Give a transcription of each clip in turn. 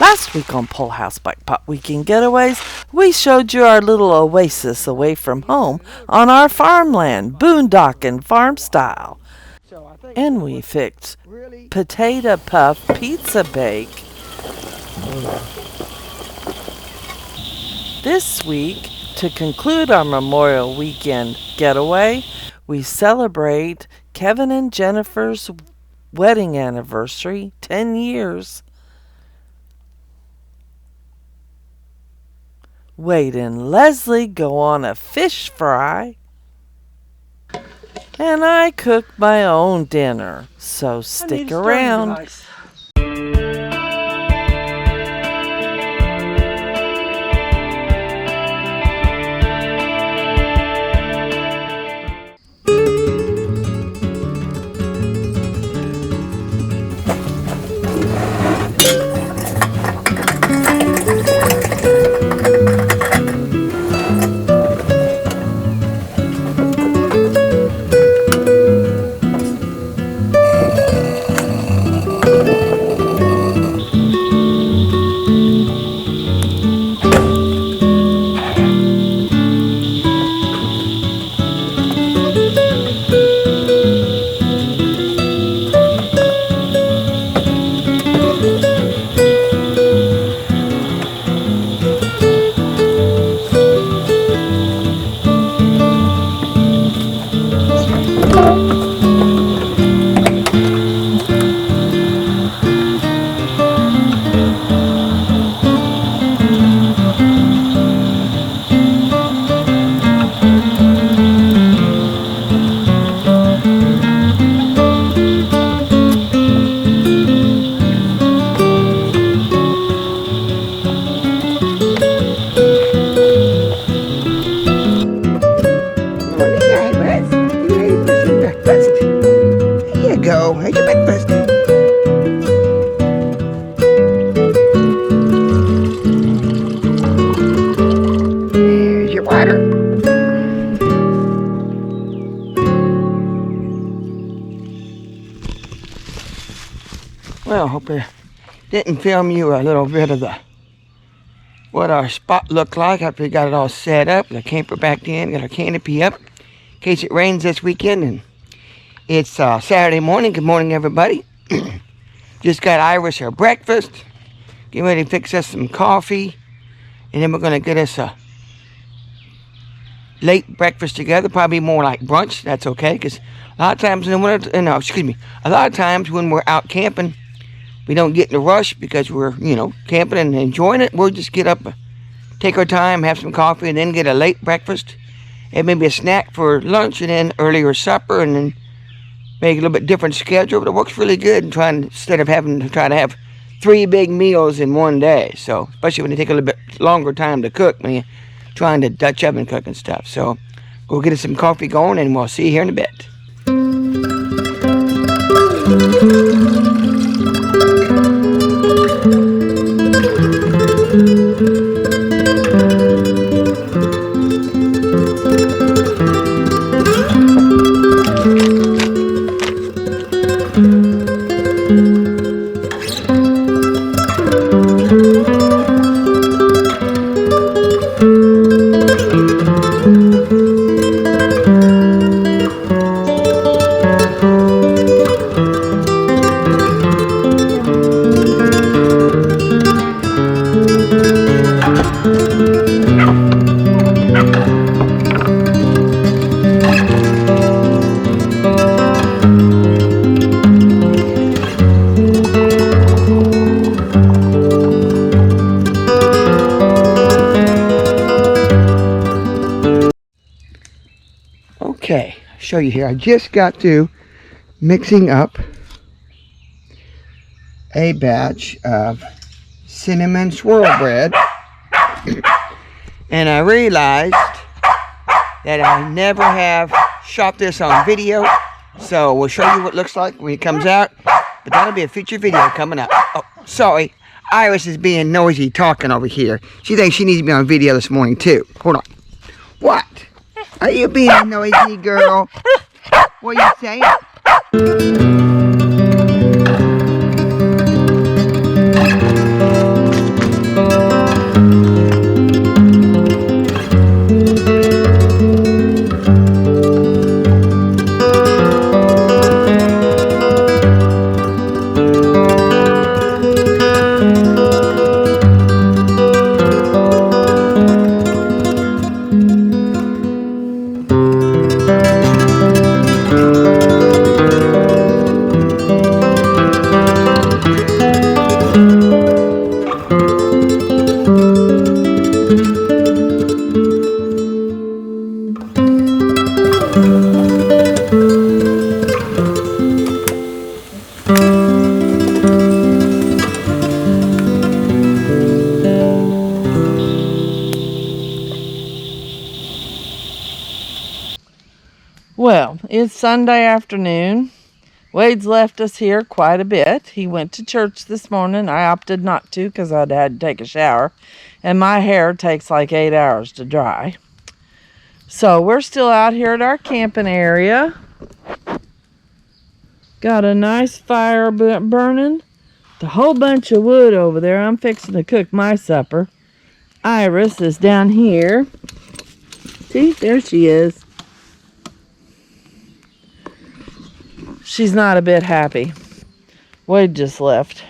Last week on Pole House Bike Weekend Getaways, we showed you our little oasis away from home on our farmland, Boondockin farm style. And we fixed potato puff pizza bake. This week, to conclude our Memorial Weekend getaway, we celebrate Kevin and Jennifer's wedding anniversary, 10 years. Wade and Leslie go on a fish fry. And I cook my own dinner, so stick around. Make your breakfast. Here's your water. Well, I hope I didn't film you a little bit of what our spot looked like after we got it all set up. The camper back in, got our canopy up in case it rains this weekend. And it's Saturday morning. Good morning, everybody. Just got Iris her breakfast. Getting ready to fix us some coffee. And then we're going to get us a late breakfast together. Probably more like brunch. That's okay. Because a lot of times in the winter, a lot of times when we're out camping, we don't get in a rush because we're, camping and enjoying it. We'll just get up, take our time, have some coffee, and then get a late breakfast. And maybe a snack for lunch, and then earlier supper, and then make a little bit different schedule, but it works really good instead of having to try to have 3 big meals in one day. So, especially when you take a little bit longer time to cook when you're trying to Dutch oven cook and stuff. So, go get us some coffee going, and we'll see you here in a bit. Okay, I'll show you here. I just got to mixing up a batch of cinnamon swirl bread, and I realized that I never have shot this on video, so we'll show you what it looks like when it comes out, but that'll be a future video coming up. Oh, sorry, Iris is being noisy talking over here. She thinks she needs to be on video this morning too. Hold on. What? Are you being a noisy girl? What are you saying? It's Sunday afternoon. Wade's left us here quite a bit. He went to church this morning. I opted not to because I'd had to take a shower. And my hair takes like 8 hours to dry. So we're still out here at our camping area. Got a nice fire burning. A whole bunch of wood over there. I'm fixing to cook my supper. Iris is down here. See, there she is. She's not a bit happy. Wade just left.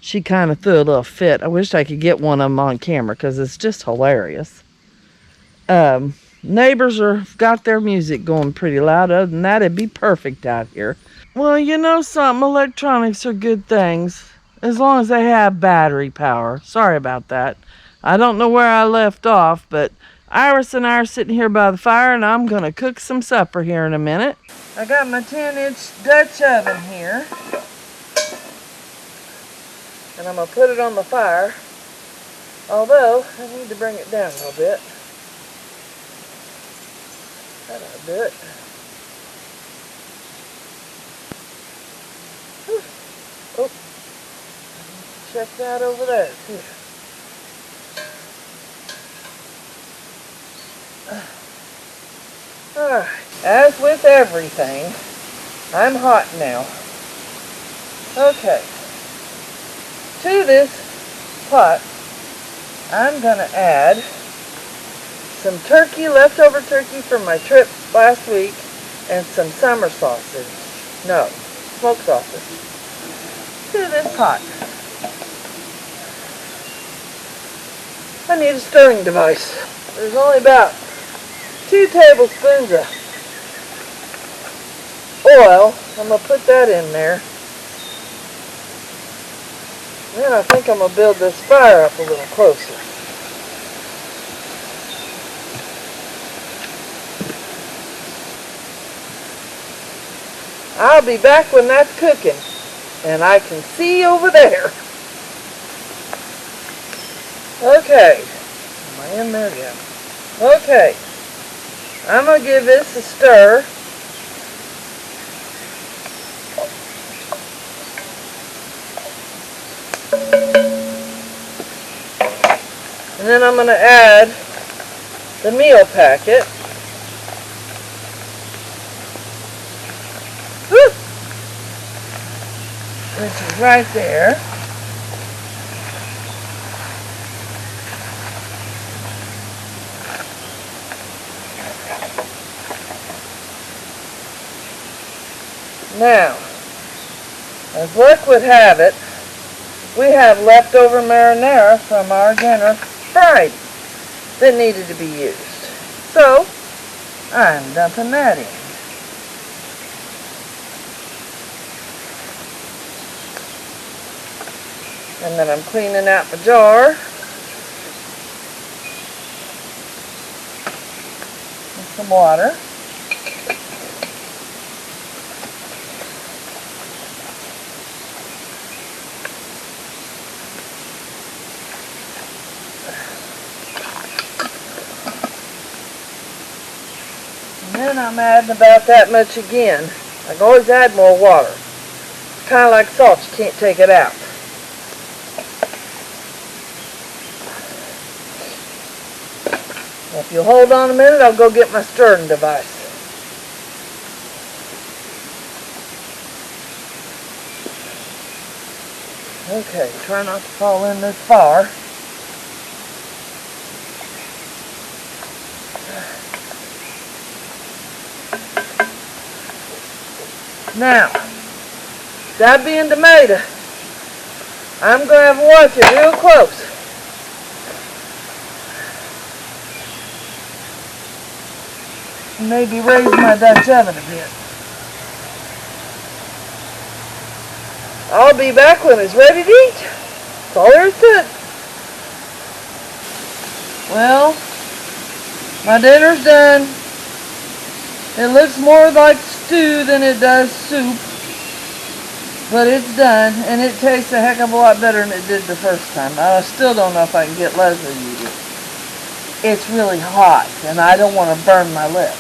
She kind of threw a little fit. I wish I could get one of them on camera because it's just hilarious. Neighbors got their music going pretty loud. Other than that, it'd be perfect out here. Well, you know something, electronics are good things as long as they have battery power. Sorry about that. I don't know where I left off, but Iris and I are sitting here by the fire, and I'm going to cook some supper here in a minute. I got my 10-inch Dutch oven here, and I'm going to put it on the fire, although I need to bring it down a little bit. That'll do it. Oh, check that over there too. Alright, as with everything, I'm hot now. Okay, to this pot, I'm going to add some turkey, leftover turkey from my trip last week, and some summer sausage. No, smoked sausage. To this pot. I need a stirring device. There's only about 2 tablespoons of oil. I'm going to put that in there. Then I think I'm going to build this fire up a little closer. I'll be back when that's cooking. And I can see over there. Okay. Am I in there yet? Okay. I'm going to give this a stir. And then I'm going to add the meal packet. Woo! Which is right there. Now, as luck would have it, we have leftover marinara from our dinner Friday that needed to be used. So, I'm dumping that in. And then I'm cleaning out my jar. With some water. And then I'm adding about that much again. I can always add more water. Kind of like salt, you can't take it out. If you'll hold on a minute, I'll go get my stirring device. Okay, try not to fall in this far. Now, that being tomato, I'm going to have to watch it real close. Maybe raise my Dutch oven a bit. I'll be back when it's ready to eat. That's all there is to it. Well, my dinner's done. It looks more like stew than it does soup. But it's done, and it tastes a heck of a lot better than it did the first time. I still don't know if I can get Leslie to eat it. It's really hot, and I don't want to burn my lip.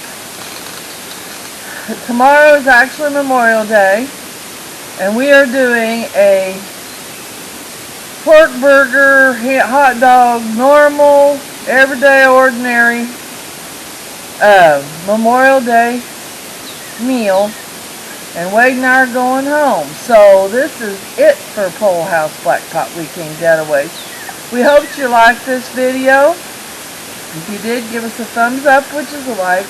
tomorrow is actually Memorial Day, and we are doing a pork burger, hot dog, normal, everyday, ordinary Memorial Day meal. And Wade and I are going home. So this is it for Pole House Blackpot Weekend Getaways. We hope you liked this video. If you did, give us a thumbs up, which is a like.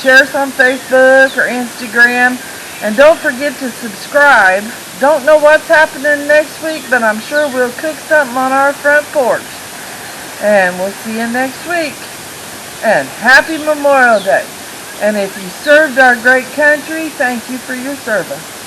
Share us on Facebook or Instagram. And don't forget to subscribe. Don't know what's happening next week, but I'm sure we'll cook something on our front porch. And we'll see you next week. And happy Memorial Day. And if you served our great country, thank you for your service.